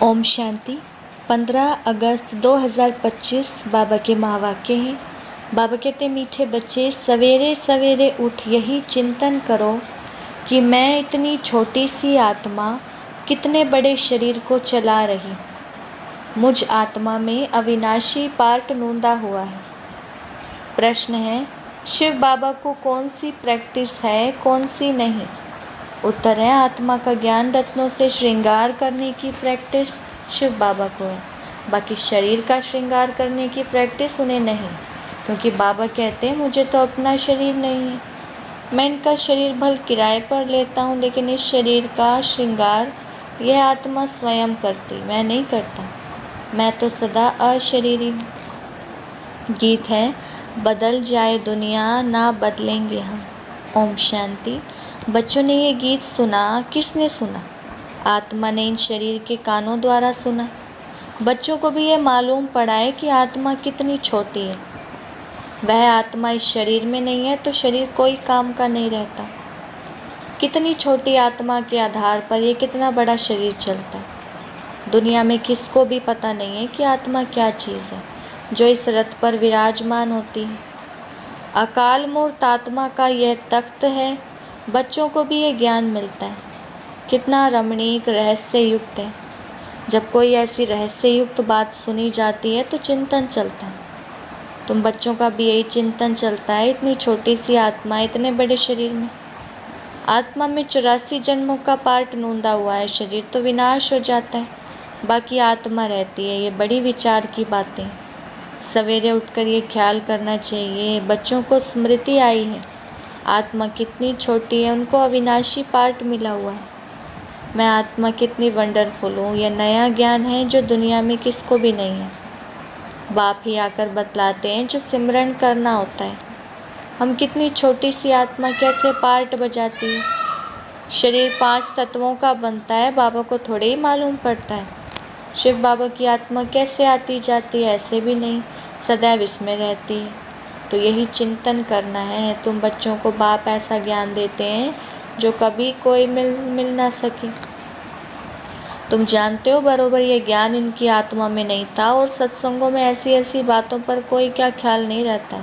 ओम शांति। 15 अगस्त 2025 बाबा के महावाक्य हैं। बाबा कहते हैं, मीठे बच्चे, सवेरे सवेरे उठ यही चिंतन करो कि मैं इतनी छोटी सी आत्मा कितने बड़े शरीर को चला रही। मुझ आत्मा में अविनाशी पार्ट नूंदा हुआ है। प्रश्न है, शिव बाबा को कौन सी प्रैक्टिस है, कौन सी नहीं? उत्तर है, आत्मा का ज्ञान रत्नों से श्रृंगार करने की प्रैक्टिस शिव बाबा को है। बाकी शरीर का श्रृंगार करने की प्रैक्टिस उन्हें नहीं, क्योंकि बाबा कहते हैं मुझे तो अपना शरीर नहीं है। मैं इनका शरीर भल किराए पर लेता हूँ, लेकिन इस शरीर का श्रृंगार यह आत्मा स्वयं करती, मैं नहीं करता। मैं तो सदा अशरीरी हूँ। गीत है, बदल जाए दुनिया ना बदलेंगे हम। ओम शांति। बच्चों ने ये गीत सुना, किसने सुना? आत्मा ने इन शरीर के कानों द्वारा सुना। बच्चों को भी ये मालूम पड़ा है कि आत्मा कितनी छोटी है। वह आत्मा इस शरीर में नहीं है तो शरीर कोई काम का नहीं रहता। कितनी छोटी आत्मा के आधार पर ये कितना बड़ा शरीर चलता है। दुनिया में किसको भी पता नहीं है कि आत्मा क्या चीज़ है जो इस रथ पर विराजमान होती है। अकाल मूर्त आत्मा का यह तख्त है। बच्चों को भी ये ज्ञान मिलता है। कितना रमणीक रहस्य युक्त है। जब कोई ऐसी रहस्य युक्त बात सुनी जाती है तो चिंतन चलता है। तुम बच्चों का भी यही चिंतन चलता है, इतनी छोटी सी आत्मा इतने बड़े शरीर में। आत्मा में 84 जन्मों का पार्ट नूंदा हुआ है। शरीर तो विनाश हो जाता है, बाकी आत्मा रहती है। ये बड़ी विचार की बातें। सवेरे उठकर ये ख्याल करना चाहिए। बच्चों को स्मृति आई है, आत्मा कितनी छोटी है, उनको अविनाशी पार्ट मिला हुआ है। मैं आत्मा कितनी वंडरफुल हूँ, यह नया ज्ञान है जो दुनिया में किसको भी नहीं है। बाप ही आकर बतलाते हैं जो सिमरन करना होता है। हम कितनी छोटी सी आत्मा कैसे पार्ट बजाती है। शरीर 5 तत्वों का बनता है, बाबा को थोड़े ही मालूम पड़ता है। शिव बाबा की आत्मा कैसे आती जाती है, ऐसे भी नहीं, सदैव इसमें रहती है। तो यही चिंतन करना है। तुम बच्चों को बाप ऐसा ज्ञान देते हैं जो कभी कोई मिल ना सके। तुम जानते हो बरोबर ये ज्ञान इनकी आत्मा में नहीं था, और सत्संगों में ऐसी ऐसी बातों पर कोई क्या ख्याल नहीं रहता।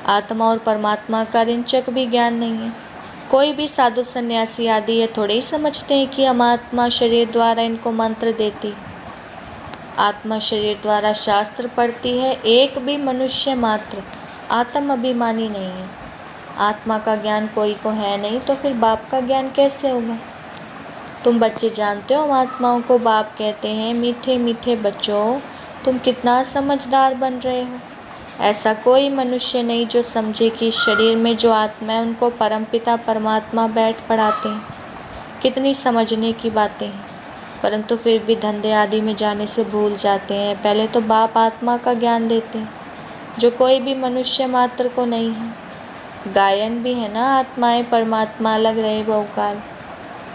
आत्मा और परमात्मा का रिंचक भी ज्ञान नहीं है। कोई भी साधु सन्यासी आदि ये थोड़े ही समझते हैं कि हम आत्मा शरीर द्वारा इनको मंत्र देती। आत्मा शरीर द्वारा शास्त्र पढ़ती है। एक भी मनुष्य मात्र आत्म अभिमानी नहीं है। आत्मा का ज्ञान कोई को है नहीं, तो फिर बाप का ज्ञान कैसे होगा? तुम बच्चे जानते हो, आत्माओं को बाप कहते हैं, मीठे मीठे बच्चों, तुम कितना समझदार बन रहे हो। ऐसा कोई मनुष्य नहीं जो समझे कि इस शरीर में जो आत्मा है उनको परमपिता परमात्मा बैठ पढ़ाते हैं। कितनी समझने की बातें हैं, परंतु फिर भी धंधे आदि में जाने से भूल जाते हैं। पहले तो बाप आत्मा का ज्ञान देते हैं जो कोई भी मनुष्य मात्र को नहीं है। गायन भी है ना, आत्माएं परमात्मा अलग रहे बहुकाल।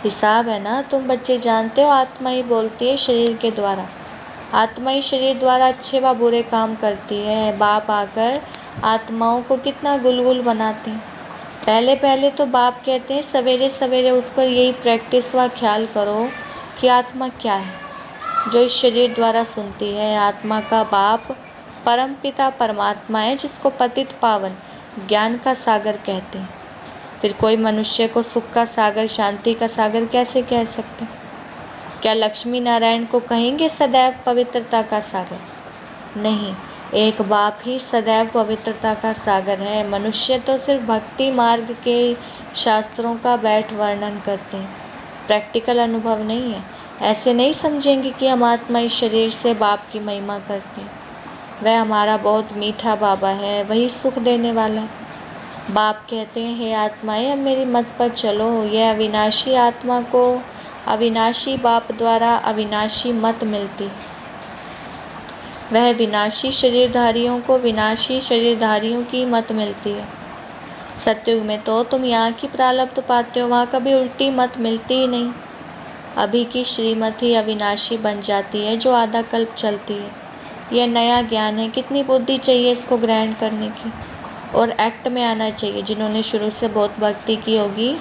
हिसाब है ना, तुम बच्चे जानते हो, आत्मा ही बोलती है शरीर के द्वारा। आत्मा ही शरीर द्वारा अच्छे व बुरे काम करती है। बाप आकर आत्माओं को कितना गुलगुल बनाते हैं। पहले पहले तो बाप कहते हैं सवेरे सवेरे उठकर यही प्रैक्टिस व ख्याल करो कि आत्मा क्या है जो इस शरीर द्वारा सुनती है। आत्मा का बाप परम पिता परमात्मा है, जिसको पतित पावन ज्ञान का सागर कहते हैं। फिर कोई मनुष्य को सुख का सागर, शांति का सागर कैसे कह सकते? क्या लक्ष्मी नारायण को कहेंगे सदैव पवित्रता का सागर? नहीं, एक बाप ही सदैव पवित्रता का सागर है। मनुष्य तो सिर्फ भक्ति मार्ग के शास्त्रों का बैठ वर्णन करते हैं, प्रैक्टिकल अनुभव नहीं है। ऐसे नहीं समझेंगे कि हम आत्मा इस शरीर से बाप की महिमा करते हैं। वह हमारा बहुत मीठा बाबा है, वही सुख देने वाला है। बाप कहते हैं, हे आत्माएं, अब मेरी मत पर चलो। यह अविनाशी आत्मा को अविनाशी बाप द्वारा अविनाशी मत मिलती। वह विनाशी शरीरधारियों को विनाशी शरीरधारियों की मत मिलती है। सत्युग में तो तुम यहाँ की प्रारब्ध पाते हो, वहाँ कभी उल्टी मत मिलती ही नहीं। अभी की श्रीमत ही अविनाशी बन जाती है जो आधा कल्प चलती है। यह नया ज्ञान है। कितनी बुद्धि चाहिए इसको ग्रहण करने की, और एक्ट में आना चाहिए। जिन्होंने शुरू से बहुत भक्ति की होगी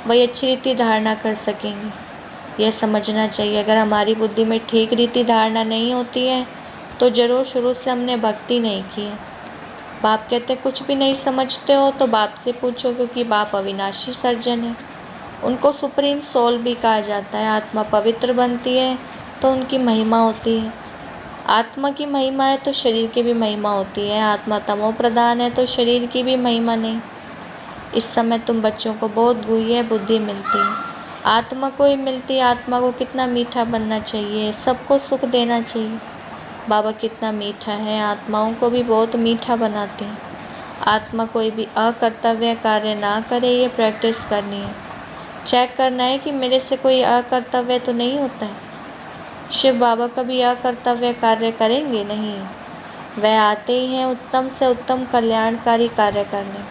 वही अच्छी रीति धारणा कर सकेंगे। यह समझना चाहिए। अगर हमारी बुद्धि में ठीक रीति धारणा नहीं होती है तो ज़रूर शुरू से हमने भक्ति नहीं की है। बाप कहते कुछ भी नहीं समझते हो तो बाप से पूछो, क्योंकि बाप अविनाशी सर्जन है। उनको सुप्रीम सोल भी कहा जाता है। आत्मा पवित्र बनती है तो उनकी महिमा होती है। आत्मा की महिमा है तो शरीर की भी महिमा होती है। आत्मा तमो प्रधान है तो शरीर की भी महिमा नहीं। इस समय तुम बच्चों को बहुत गुह्य बुद्धि मिलती है। आत्मा को ही मिलती है। आत्मा को कितना मीठा बनना चाहिए, सबको सुख देना चाहिए। बाबा कितना मीठा है, आत्माओं को भी बहुत मीठा बनाते हैं। आत्मा कोई भी अकर्तव्य कार्य ना करे, ये प्रैक्टिस करनी है। चेक करना है कि मेरे से कोई अकर्तव्य तो नहीं होता है। शिव बाबा कभी अकर्तव्य कार्य करेंगे नहीं। वह आते ही हैं उत्तम से उत्तम कल्याणकारी कार्य करने,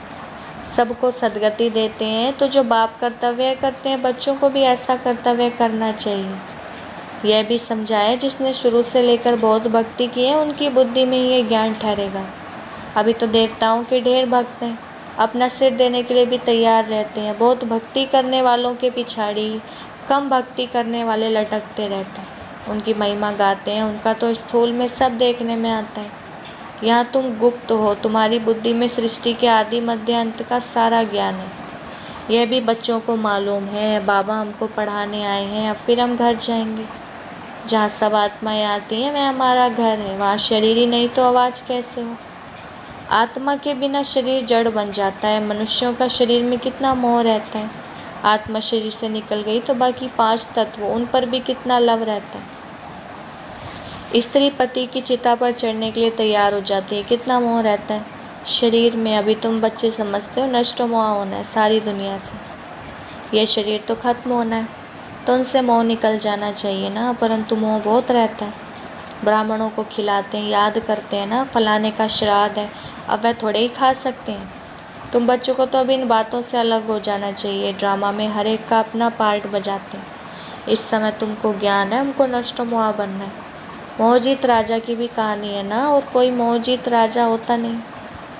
सबको सद्गति देते हैं। तो जो बाप कर्तव्य करते हैं, बच्चों को भी ऐसा कर्तव्य करना चाहिए। यह भी समझाए जिसने शुरू से लेकर बहुत भक्ति की है, उनकी बुद्धि में ये ज्ञान ठहरेगा। अभी तो देवताओं के ढेर भक्त हैं, अपना सिर देने के लिए भी तैयार रहते हैं। बहुत भक्ति करने वालों के पिछाड़ी कम भक्ति करने वाले लटकते रहते हैं। उनकी महिमा गाते हैं, उनका तो स्थूल में सब देखने में आता है। यहाँ तुम गुप्त हो, तुम्हारी बुद्धि में सृष्टि के आदि मध्य अंत का सारा ज्ञान है। यह भी बच्चों को मालूम है। बाबा हमको पढ़ाने आए हैं, अब फिर हम घर जाएंगे। जहाँ सब आत्माएं आती हैं वह हमारा घर है। वहाँ शरीर ही नहीं तो आवाज़ कैसे हो। आत्मा के बिना शरीर जड़ बन जाता है। मनुष्यों का शरीर में कितना मोह रहता है। आत्मा शरीर से निकल गई तो बाकी 5 तत्व, उन पर भी कितना लव रहता है। स्त्री पति की चिता पर चढ़ने के लिए तैयार हो जाती है, कितना मोह रहता है शरीर में। अभी तुम बच्चे समझते हो नष्ट मोह होना है सारी दुनिया से। यह शरीर तो खत्म होना है, तो उनसे मोह निकल जाना चाहिए ना, परंतु मोह बहुत रहता है। ब्राह्मणों को खिलाते हैं, याद करते हैं ना, फलाने का श्राद्ध है, अब वह थोड़े ही खा सकते हैं। तुम बच्चों को तो अब इन बातों से अलग हो जाना चाहिए। ड्रामा में हर एक का अपना पार्ट बजाते हैं। इस समय तुमको ज्ञान है, हमको नष्ट मोह बनना है। मोहजीत राजा की भी कहानी है ना, और कोई मोहजीत राजा होता नहीं।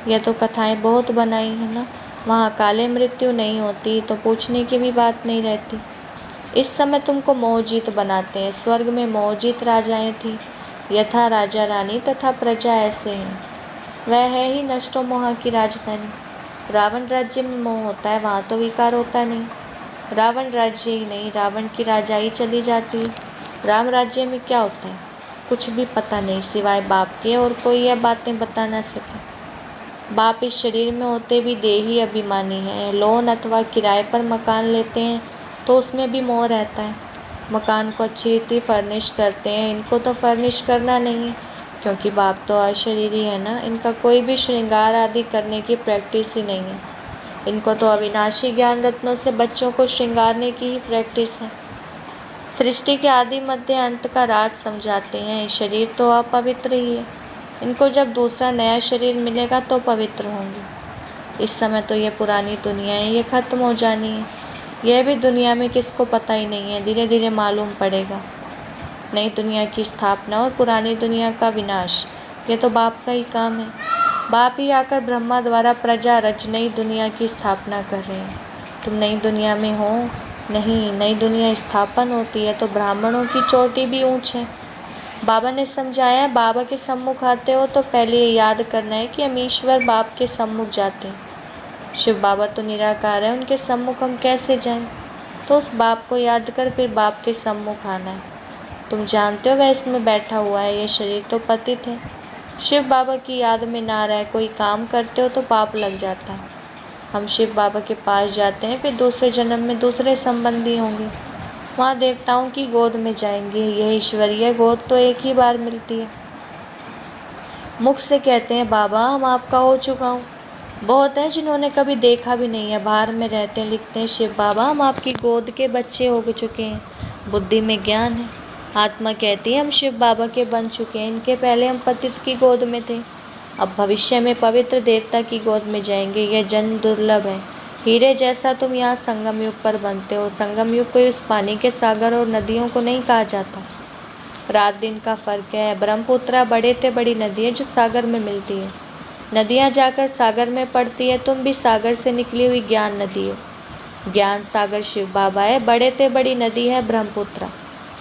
यह तो कथाएं बहुत बनाई है ना। वहाँ काले मृत्यु नहीं होती तो पूछने की भी बात नहीं रहती। इस समय तुमको मोहजीत बनाते हैं। स्वर्ग में मोहजीत राजाएं थी, यथा राजा रानी तथा प्रजा ऐसे हैं। वह है ही नष्टो मोह की राजधानी। रावण राज्य में मोह होता है, वहाँ तो विकार होता नहीं। रावण राज्य ही नहीं, रावण की राजाई चली जाती है। राम राज्य में क्या होता है, कुछ भी पता नहीं सिवाय बाप के, और कोई यह बातें बता ना सके। बाप इस शरीर में होते भी देही अभिमानी हैं। लोन अथवा किराए पर मकान लेते हैं तो उसमें भी मोह रहता है। मकान को अच्छी रीति फर्निश करते हैं, इनको तो फर्निश करना नहीं है, क्योंकि बाप तो अशरीरी है ना। इनका कोई भी श्रृंगार आदि करने की प्रैक्टिस ही नहीं है। इनको तो अविनाशी ज्ञान रत्नों से बच्चों को श्रृंगारने की ही प्रैक्टिस है। सृष्टि के आदि मध्य अंत का राज समझाते हैं। शरीर तो अपवित्र ही है, इनको जब दूसरा नया शरीर मिलेगा तो पवित्र होंगे। इस समय तो ये पुरानी दुनिया है, ये ख़त्म हो जानी है। यह भी दुनिया में किसको पता ही नहीं है, धीरे धीरे मालूम पड़ेगा। नई दुनिया की स्थापना और पुरानी दुनिया का विनाश, ये तो बाप का ही काम है। बाप ही आकर ब्रह्मा द्वारा प्रजा रच नई दुनिया की स्थापना कर रहे हैं। तुम नई दुनिया में हो नहीं, नई दुनिया स्थापन होती है तो ब्राह्मणों की चोटी भी ऊंच है। बाबा ने समझाया, बाबा के सम्मुख आते हो तो पहले ये याद करना है कि हम ईश्वर बाप के सम्मुख जाते हैं। शिव बाबा तो निराकार है, उनके सम्मुख हम कैसे जाएं? तो उस बाप को याद कर फिर बाप के सम्मुख आना है। तुम जानते हो वह इसमें बैठा हुआ है, यह शरीर तो पतित है। शिव बाबा की याद में ना रह कोई काम करते हो तो पाप लग जाता है। हम शिव बाबा के पास जाते हैं, फिर दूसरे जन्म में दूसरे संबंधी होंगे, वहाँ देवताओं की गोद में जाएंगे। यह ईश्वरीय गोद तो एक ही बार मिलती है। मुख से कहते हैं बाबा हम आपका हो चुका हूँ। बहुत हैं जिन्होंने कभी देखा भी नहीं है, बाहर में रहते हैं, लिखते हैं शिव बाबा हम आपकी गोद के बच्चे हो चुके हैं। बुद्धि में ज्ञान है। आत्मा कहती है हम शिव बाबा के बन चुके हैं, इनके पहले हम पतित की गोद में थे, अब भविष्य में पवित्र देवता की गोद में जाएंगे। यह जन्म दुर्लभ है। हीरे जैसा तुम यहाँ संगम युग पर बनते हो। संगम युग को इस पानी के सागर और नदियों को नहीं कहा जाता। रात दिन का फर्क है। ब्रह्मपुत्रा बड़े से बड़ी नदी है जो सागर में मिलती है। नदियाँ जाकर सागर में पड़ती है, तुम भी सागर से निकली हुई ज्ञान नदी हो। ज्ञान सागर शिव बाबा है, बड़े ते बड़ी नदी है ब्रह्मपुत्र,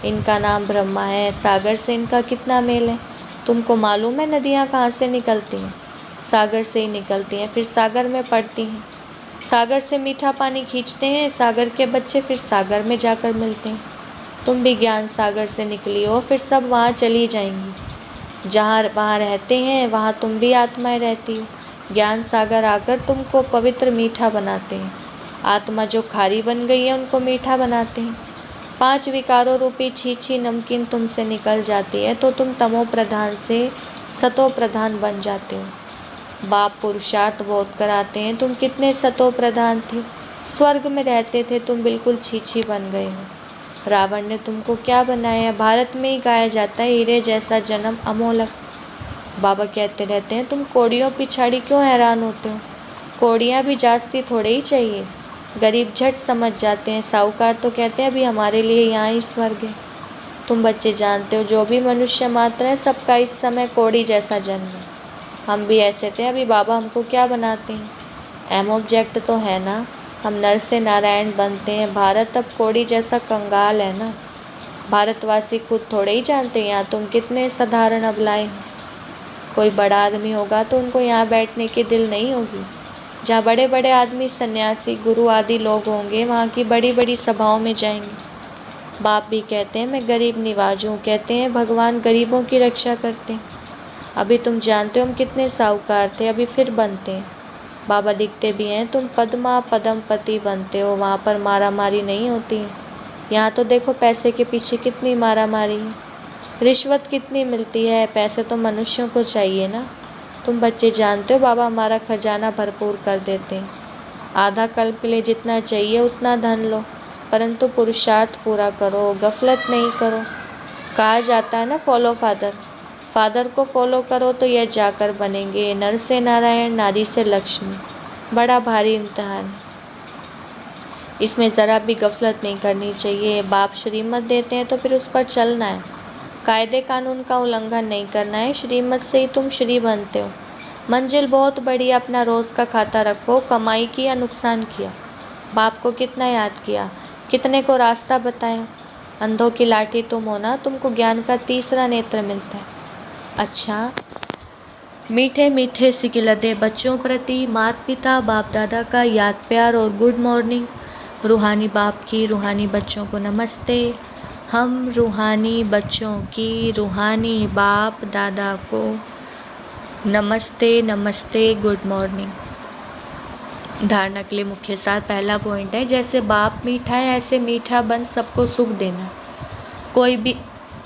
इनका नाम ब्रह्मा है। सागर से इनका कितना मेल है। तुमको मालूम है नदियाँ कहाँ से निकलती हैं? सागर से ही निकलती हैं, फिर सागर में पड़ती हैं। सागर से मीठा पानी खींचते हैं सागर के बच्चे, फिर सागर में जाकर मिलते हैं। तुम भी ज्ञान सागर से निकली हो, फिर सब वहाँ चली जाएंगी। जहाँ वहाँ रहते हैं वहाँ तुम भी आत्माएं रहती हो। ज्ञान सागर आकर तुमको पवित्र मीठा बनाते हैं। आत्मा जो खारी बन गई है उनको मीठा बनाते हैं। 5 विकारों रूपी छीछी नमकीन तुमसे निकल जाती है तो तुम तमो प्रधान से सतो प्रधान बन जाते हो। बाप पुरुषार्थ बहुत कराते हैं। तुम कितने सतो प्रधान थे, स्वर्ग में रहते थे, तुम बिल्कुल छीछी बन गए हो। रावण ने तुमको क्या बनाया? भारत में ही गाया जाता है, हीरे जैसा जन्म अमोलक। बाबा कहते रहते हैं तुम कोड़ियों पिछाड़ी क्यों हैरान होते हो? कोड़ियाँ भी जास्ती थोड़े ही चाहिए। गरीब झट समझ जाते हैं, साहूकार तो कहते हैं अभी हमारे लिए यहाँ ही स्वर्ग है। तुम बच्चे जानते हो जो भी मनुष्य मात्र है सबका इस समय कोड़ी जैसा जन्म है। हम भी ऐसे थे, अभी बाबा हमको क्या बनाते हैं? एम ऑब्जेक्ट तो है ना, हम नर से नारायण बनते हैं। भारत अब कोड़ी जैसा कंगाल है ना। भारतवासी खुद थोड़े ही जानते हैं यहाँ तुम कितने साधारण अबलाए हो। कोई बड़ा आदमी होगा तो उनको यहाँ बैठने की दिल नहीं होगी। जहाँ बड़े बड़े आदमी, सन्यासी, गुरु आदि लोग होंगे वहाँ की बड़ी बड़ी सभाओं में जाएंगे। बाप भी कहते हैं मैं गरीब निवाज हूँ, कहते हैं भगवान गरीबों की रक्षा करते हैं। अभी तुम जानते हो हम कितने साहूकार थे, अभी फिर बनते हैं। बाबा लिखते भी हैं तुम पद्मा पद्मपति बनते हो, वहाँ पर मारा मारी नहीं होती है। यहाँ तो देखो पैसे के पीछे कितनी मारा मारी है, रिश्वत कितनी मिलती है। पैसे तो मनुष्यों को चाहिए ना। तुम बच्चे जानते हो बाबा हमारा खजाना भरपूर कर देते हैं। आधा कल्प के लिए जितना चाहिए उतना धन लो, परंतु पुरुषार्थ पूरा करो, गफलत नहीं करो। कहा जाता है ना फॉलो फादर, फादर को फॉलो करो तो यह जाकर बनेंगे नर से नारायण, नारी से लक्ष्मी। बड़ा भारी इम्तिहान है, इसमें ज़रा भी गफलत नहीं करनी चाहिए। बाप श्रीमत देते हैं तो फिर उस पर चलना है, कायदे कानून का उल्लंघन नहीं करना है। श्रीमत से ही तुम श्री बनते हो। मंजिल बहुत बड़ी, अपना रोज़ का खाता रखो, कमाई की या नुकसान किया। बाप को कितना याद किया, कितने को रास्ता बताया। अंधों की लाठी तुम हो ना, तुमको ज्ञान का तीसरा नेत्र मिलता है। अच्छा, मीठे मीठे सिकिलदे बच्चों प्रति माता पिता बाप दादा का याद प्यार और गुड मॉर्निंग। रूहानी बाप की रूहानी बच्चों को नमस्ते। हम रूहानी बच्चों की रूहानी बाप दादा को नमस्ते नमस्ते, गुड मॉर्निंग। धारणा के लिए मुख्य सार पहला पॉइंट है, जैसे बाप मीठा है ऐसे मीठा बन सबको सुख देना। कोई भी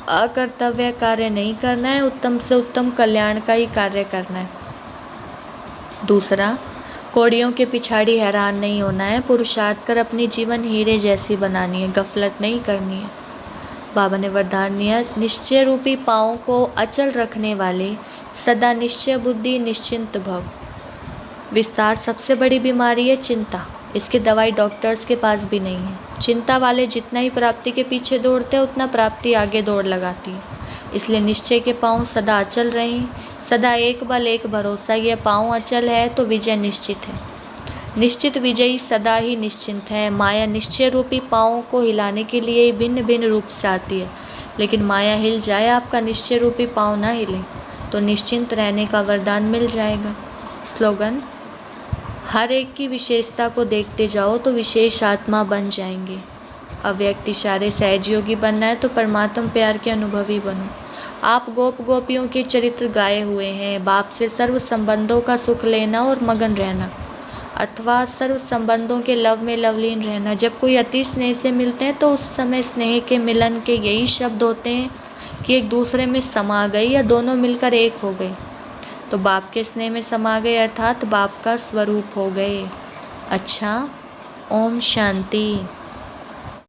अकर्तव्य कार्य नहीं करना है, उत्तम से उत्तम कल्याण का ही कार्य करना है। दूसरा, कोड़ियों के पिछाड़ी हैरान नहीं होना है, पुरुषार्थ कर अपनी जीवन हीरे जैसी बनानी है, गफलत नहीं करनी है। बाबा ने वरदान दिया, निश्चय रूपी पाँव को अचल रखने वाले सदा निश्चय बुद्धि निश्चिंत भव। विस्तार सबसे बड़ी बीमारी है चिंता, इसकी दवाई डॉक्टर्स के पास भी नहीं है। चिंता वाले जितना ही प्राप्ति के पीछे दौड़ते हैं उतना प्राप्ति आगे दौड़ लगाती है। इसलिए निश्चय के पाँव सदा अचल रहें, सदा एक बल एक भरोसा। यह पाँव अचल है तो विजय निश्चित है। निश्चित विजयी सदा ही निश्चिंत है। माया निश्चय रूपी पाँव को हिलाने के लिए ही भिन्न भिन्न रूप से आती है, लेकिन माया हिल जाए, आपका निश्चय रूपी पाँव ना हिले तो निश्चिंत रहने का वरदान मिल जाएगा। स्लोगन, हर एक की विशेषता को देखते जाओ तो विशेष आत्मा बन जाएंगे। अव्यक्त इशारे सहजयोगी बनना है तो परमात्मा प्यार के अनुभवी बनो। आप गोप गोपियों के चरित्र गाए हुए हैं। बाप से सर्व संबंधों का सुख लेना और मगन रहना, अथवा सर्व संबंधों के लव में लवलीन रहना। जब कोई अति स्नेह से मिलते हैं तो उस समय स्नेह के मिलन के यही शब्द होते हैं कि एक दूसरे में समा गई या दोनों मिलकर एक हो गए, तो बाप के स्नेह में समा गए, अर्थात बाप का स्वरूप हो गए। अच्छा, ओम शांति।